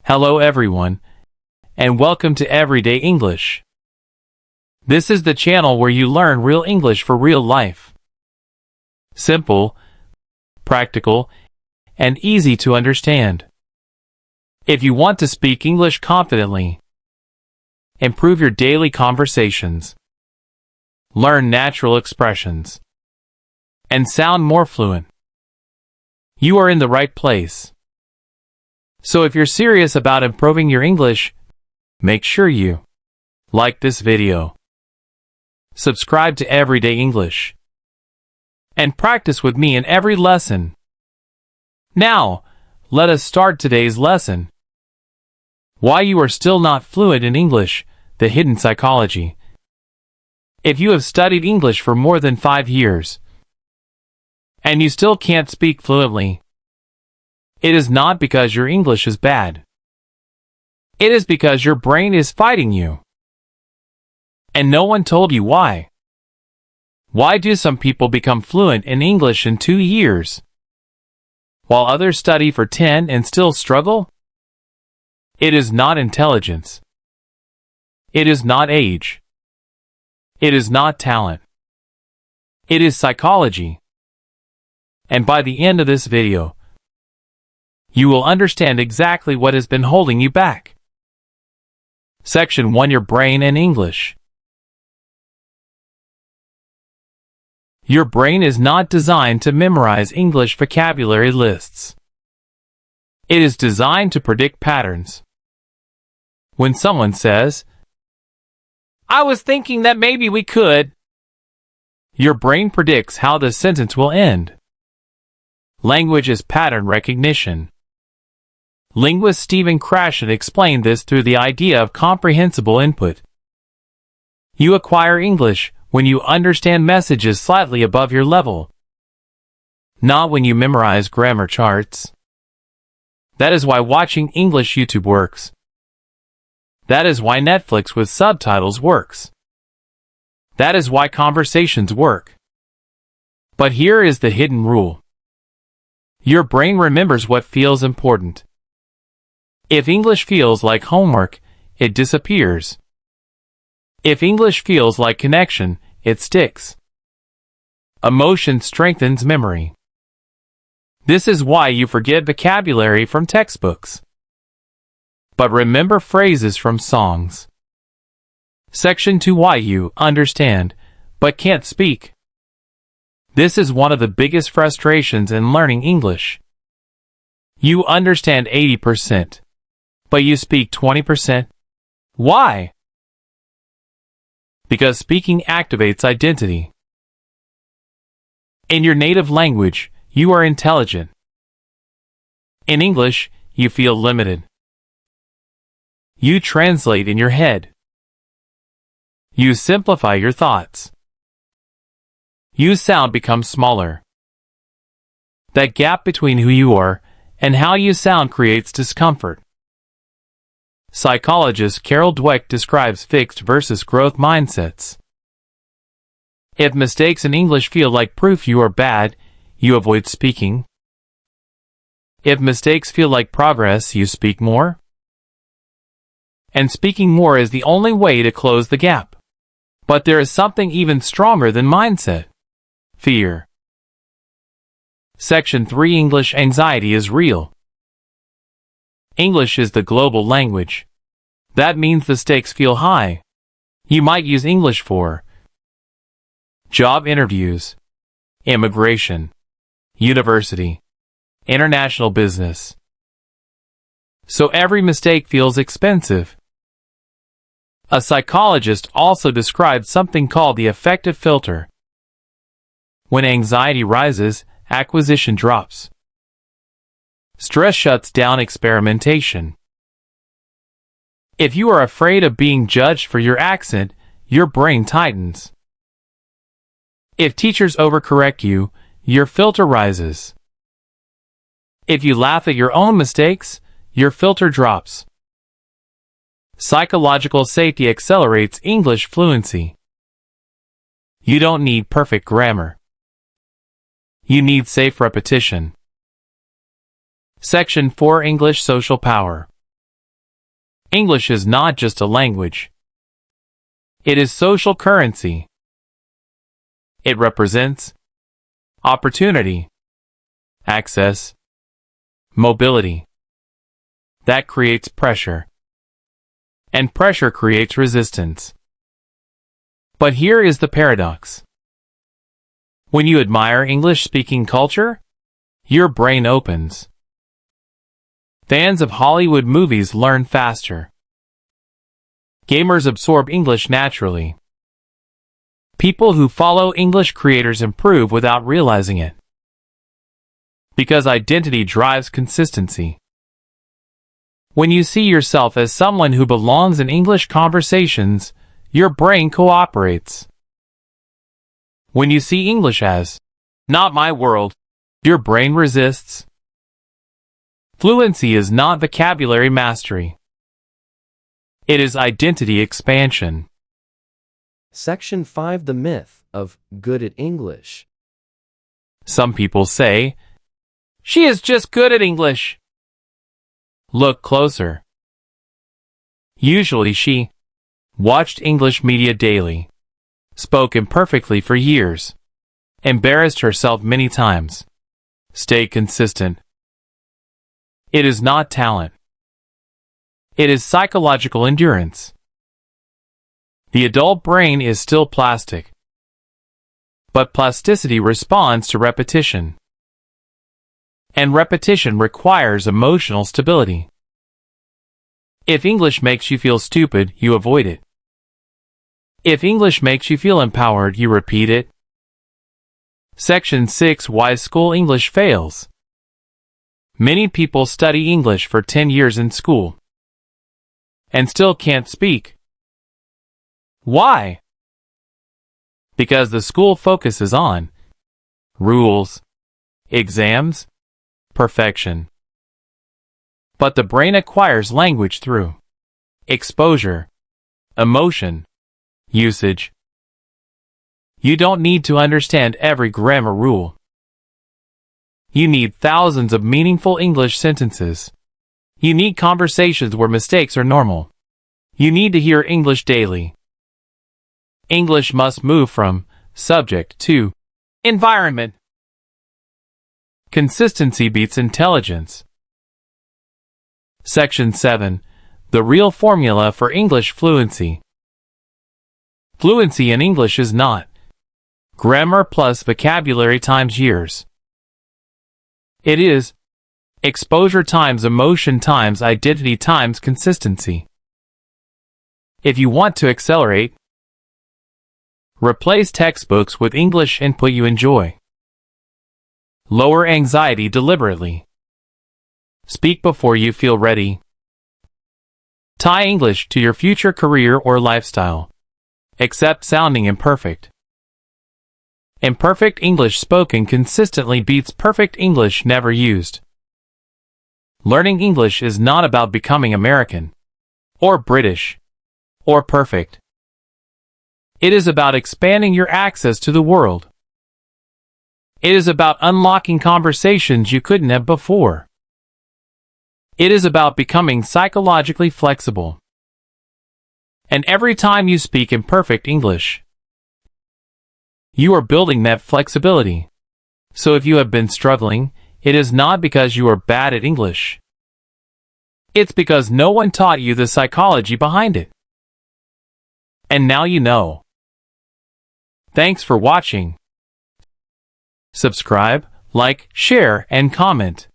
Hello everyone, and welcome to Everyday English. This is the channel where you learn real English for real life. Simple, practical, and easy to understand. If you want to speak English confidently, improve your daily conversations, learn natural expressions, and sound more fluent, you are in the right place. So if you're serious about improving your English, make sure you like this video, subscribe to Everyday English, and practice with me in every lesson. Now, let us start today's lesson. Why you are still not fluent in English, the hidden psychology. If you have studied English for more than 5 years, and you still can't speak fluently, it is not because your English is bad. It is because your brain is fighting you. And no one told you why. Why do some people become fluent in English in 2 years, while others study for 10 and still struggle? It is not intelligence. It is not age. It is not talent. It is psychology. And by the end of this video, you will understand exactly what has been holding you back. Section 1: Your brain and English. Your brain is not designed to memorize English vocabulary lists. It is designed to predict patterns. When someone says, "I was thinking that maybe we could," your brain predicts how the sentence will end. Language is pattern recognition. Linguist Krashen explained this through the idea of comprehensible input. You acquire English when you understand messages slightly above your level, not when you memorize grammar charts. That is why watching English YouTube works. That is why Netflix with subtitles works. That is why conversations work. But here is the hidden rule. Your brain remembers what feels important. If English feels like homework, it disappears. If English feels like connection, it sticks. Emotion strengthens memory. This is why you forget vocabulary from textbooks, but remember phrases from songs. Section 2: Why you understand, but can't speak. This is one of the biggest frustrations in learning English. You understand 80%, but you speak 20%. Why? Because speaking activates identity. In your native language, you are intelligent. In English, you feel limited. You translate in your head. You simplify your thoughts. Your sound becomes smaller. That gap between who you are and how you sound creates discomfort. Psychologist Carol Dweck describes fixed versus growth mindsets. If mistakes in English feel like proof you are bad, you avoid speaking. If mistakes feel like progress, you speak more. And speaking more is the only way to close the gap. But there is something even stronger than mindset: fear. Section 3: English anxiety is real. English is the global language. That means the stakes feel high. You might use English for job interviews, immigration, university, international business. So every mistake feels expensive. A psychologist also described something called the affective filter. When anxiety rises, acquisition drops. Stress shuts down experimentation. If you are afraid of being judged for your accent, your brain tightens. If teachers overcorrect you, your filter rises. If you laugh at your own mistakes, your filter drops. Psychological safety accelerates English fluency. You don't need perfect grammar. You need safe repetition. Section 4: English social power. English is not just a language. It is social currency. It represents opportunity, access, mobility. That creates pressure. And pressure creates resistance. But here is the paradox. When you admire English-speaking culture, your brain opens. Fans of Hollywood movies learn faster. Gamers absorb English naturally. People who follow English creators improve without realizing it. Because identity drives consistency. When you see yourself as someone who belongs in English conversations, your brain cooperates. When you see English as, not my world, your brain resists. Fluency is not vocabulary mastery. It is identity expansion. Section 5. The myth of good at English. Some people say, she is just good at English. Look closer. Usually she watched English media daily, spoke imperfectly for years, embarrassed herself many times, stayed consistent. It is not talent. It is psychological endurance. The adult brain is still plastic, but plasticity responds to repetition. And repetition requires emotional stability. If English makes you feel stupid, you avoid it. If English makes you feel empowered, you repeat it. Section 6. Why school English fails. Many people study English for 10 years in school and still can't speak. Why? Because the school focuses on rules, exams, perfection. But the brain acquires language through exposure, emotion, usage. You don't need to understand every grammar rule. You need thousands of meaningful English sentences. You need conversations where mistakes are normal. You need to hear English daily. English must move from subject to environment. Consistency beats intelligence. Section 7. The real formula for English fluency. Fluency in English is not grammar plus vocabulary times years. It is exposure times emotion times identity times consistency. If you want to accelerate, replace textbooks with English input you enjoy. Lower anxiety deliberately. Speak before you feel ready. Tie English to your future career or lifestyle. Accept sounding imperfect. Imperfect English spoken consistently beats perfect English never used. Learning English is not about becoming American, or British, or perfect. It is about expanding your access to the world. It is about unlocking conversations you couldn't have before. It is about becoming psychologically flexible. And every time you speak imperfect English, you are building that flexibility. So if you have been struggling, it is not because you are bad at English. It's because no one taught you the psychology behind it. And now you know. Thanks for watching. Subscribe, like, share, and comment.